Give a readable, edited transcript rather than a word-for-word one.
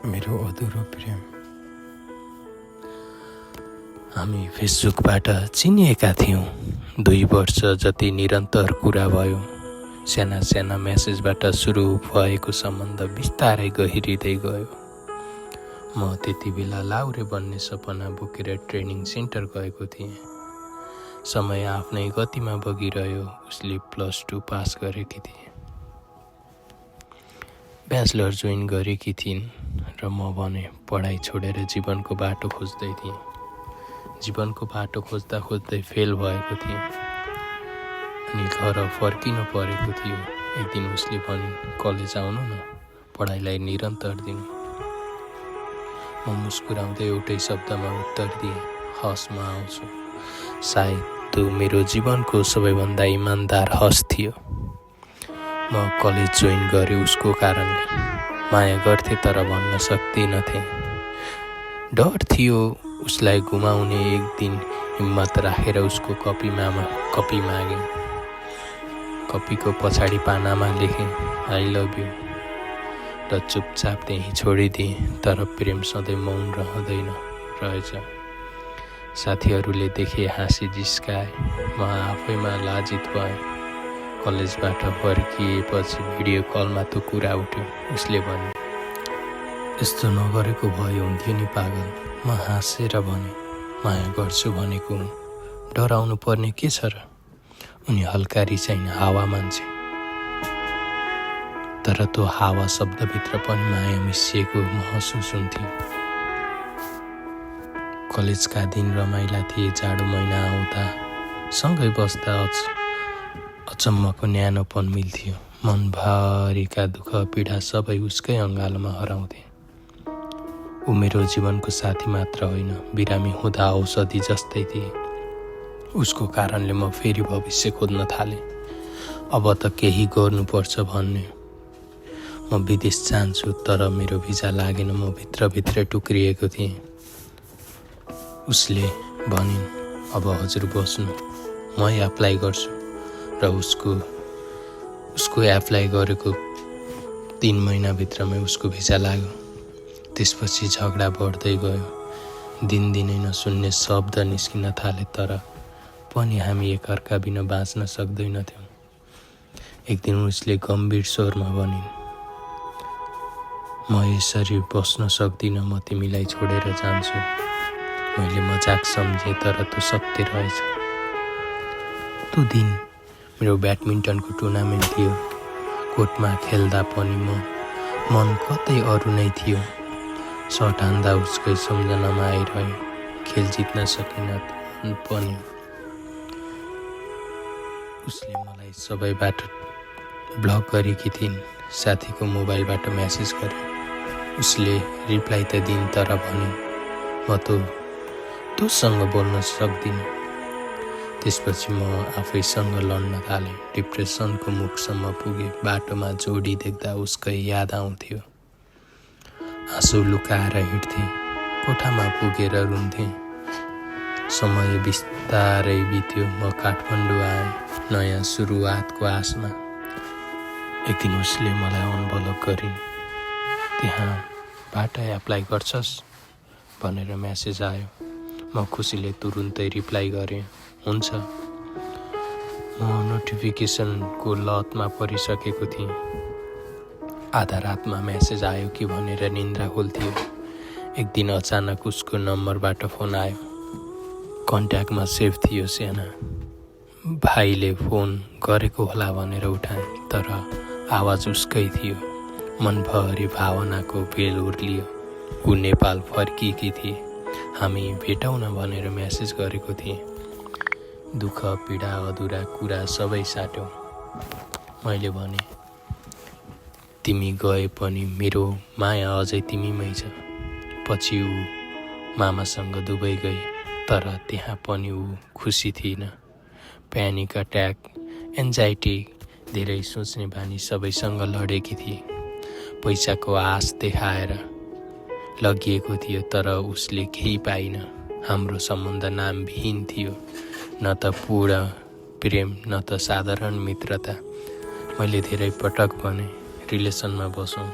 मेरो अधुरो प्रेम। हामी फेसबुकबाट चिनिएका थियौँ। 2 वर्ष जति निरन्तर कुरा भयो। साना साना मेसेजबाट सुरु भएको सम्बन्ध बिस्तारै गहिरिँदै गयो। म त्यति बेला लाउरे बन्ने सपना बोकेर ट्रेनिङ सेन्टर गएको थिएँ। समय आफ्नै गतिमा बगिरह्यो। उसले +2 पास गरेकी थिए, ब्याचलर जोइन गरेकी थिइन् र म भने पढाइ छोडेर जीवनको बाटो खोज्दै थिएँ। जीवनको बाटो खोज्दा खोज्दै फेल भएको थिएँ अनि घर फर्किनु परेको थियो। एक दिन उसले भनिन्, कलेज आउनु न, पढाइलाई निरन्तर दिनु। म मुस्कुराउँदै एउटै शब्दमा उत्तर दिएँ, हस् म आउँछु। सायद त्यो मेरो जीवनको सबैभन्दा इमान्दार हस थियो। म कलेज जोइन गरेँ उसको कारणले। माया गर्थे तर भन्न सक्दिनथे। डर थियो उसलाई गुमाउने। एक दिन हिम्मत राखेर उसको कपी मागेँ। कपीको पछाडि पानामा लेखेँ, आई लभ यु, र चुपचाप त्यहीँ छोडिदिएँ। तर प्रेम सधैँ मौन रहँदैन रहेछ। साथीहरूले देखे, हाँसी जिस्काए। म आफैमा लाजित भएँ। कलेजबाट फर्किएपछि भिडियो कलमा त्यो कुरा उठ्यो। उसले भने, यस्तो नगरेको भए हुन्थ्यो नि पागल। म हाँसेर भने, माया गर्छु भनेको हुँ, डराउनु पर्ने के छ र। उनी हल्का रिसाइन्, हावा मान्छे। तर त्यो हावा शब्दभित्र पनि माया मिसिएको महसुस हुन्थ्यो। कलेजका दिन रमाइला थिए। जाडो महिना आउँदा सँगै बस्दा अचम्मको न्यानोपन मिल्थ्यो। मनभरिका दुःख पीडा सबै उसकै अँगालोमा हराउँथे। ऊ मेरो जीवनको साथी मात्र होइन, बिरामी हुँदा औषधि जस्तै थिए। उसको कारणले म फेरि भविष्य खोज्न थालेँ। अब त केही गर्नुपर्छ भन्ने। म विदेश जान्छु, तर मेरो भिजा लागेन। म भित्रभित्र टुक्रिएको थिएँ। उसले भनिन्, अब हजुर बस्नु, म एप्लाई गर्छु। र उसको एप्लाई गरेको 3 महिनाभित्रमै उसको भिजा लाग्यो। त्यसपछि झगडा बढ्दै गयो। दिनदिनै नसुन्ने शब्द निस्किन थाले। तर पनि हामी एकअर्का बिना बाँच्न सक्दैनथ्यौँ। एक दिन उसले गम्भीर स्वरमा भनिन्, म यसरी बस्न सक्दिनँ, म तिमीलाई छोडेर जान्छु। मैले मजाक सम्झेँ, तर त्यो सत्य रहेछ। त्यो दिन मेरो ब्याडमिन्टनको टुर्नामेन्ट थियो। कोर्टमा खेल्दा पनि मन कतै अरू नै थियो। सर्ट हान्दा उसकै सम्झनामा आइरह्यो। खेल जित्न सकिन पनि। उसले मलाई सबैबाट ब्लक गरेकी थिइन्। साथीको मोबाइलबाट मेसेज गरे। उसले रिप्लाई त दिइन्, तर भने, म तँसँग बोल्न सक्दिनँ। त्यसपछि म आफैसँग लड्न थालेँ। डिप्रेसनको मुखसम्म पुगेँ। बाटोमा जोडी देख्दा उसकै याद आउँथ्यो। आँसु लुकाएर हिँड्थेँ। कोठामा पुगेर रुन्थेँ। समय बिस्तारै बित्यो। म काठमाडौँ आएँ, नयाँ सुरुवातको आशमा। एक दिन उसले मलाई अनब्लक गरिन्। त्यहाँबाट एप्लाई गर्छस् भनेर मेसेज आयो। म खुसीले तुरुन्तै रिप्लाई गरेँ, हुन्छ। म नोटिफिकेसनको लतमा परिसकेको थिएँ। आधा रातमा मेसेज आयो कि भनेर निन्द्रा खोल्थ्यो। एक दिन अचानक उसको नम्बरबाट फोन आयो। कन्ट्याक्टमा सेभ थियो साना। भाइले फोन गरेको होला भनेर उठाएँ, तर आवाज उसकै थियो। मनभरि भावनाको भेल उर्लियो। ऊ नेपाल फर्किएकी थिए। हामी भेटौँ न भनेर मेसेज गरेको थिएँ। दुःख पीडा अधुरा कुरा सबै साट्यौँ। मैले भने, तिमी गए पनि मेरो माया अझै तिमीमै छ। पछि ऊ मामासँग दुबई गई, तर त्यहाँ पनि ऊ खुसी थिइन। प्यानिक अट्याक, एन्जाइटी, धेरै सोच्ने बानी सबैसँग लडेकी थिए। पैसाको आश देखाएर लगिएको थियो, तर उसले केही पाइन। हाम्रो सम्बन्ध नामविहीन थियो। न त पूर्ण प्रेम, न त साधारण मित्रता। मैले धेरै पटक भने, रिलेसनमा बसौँ।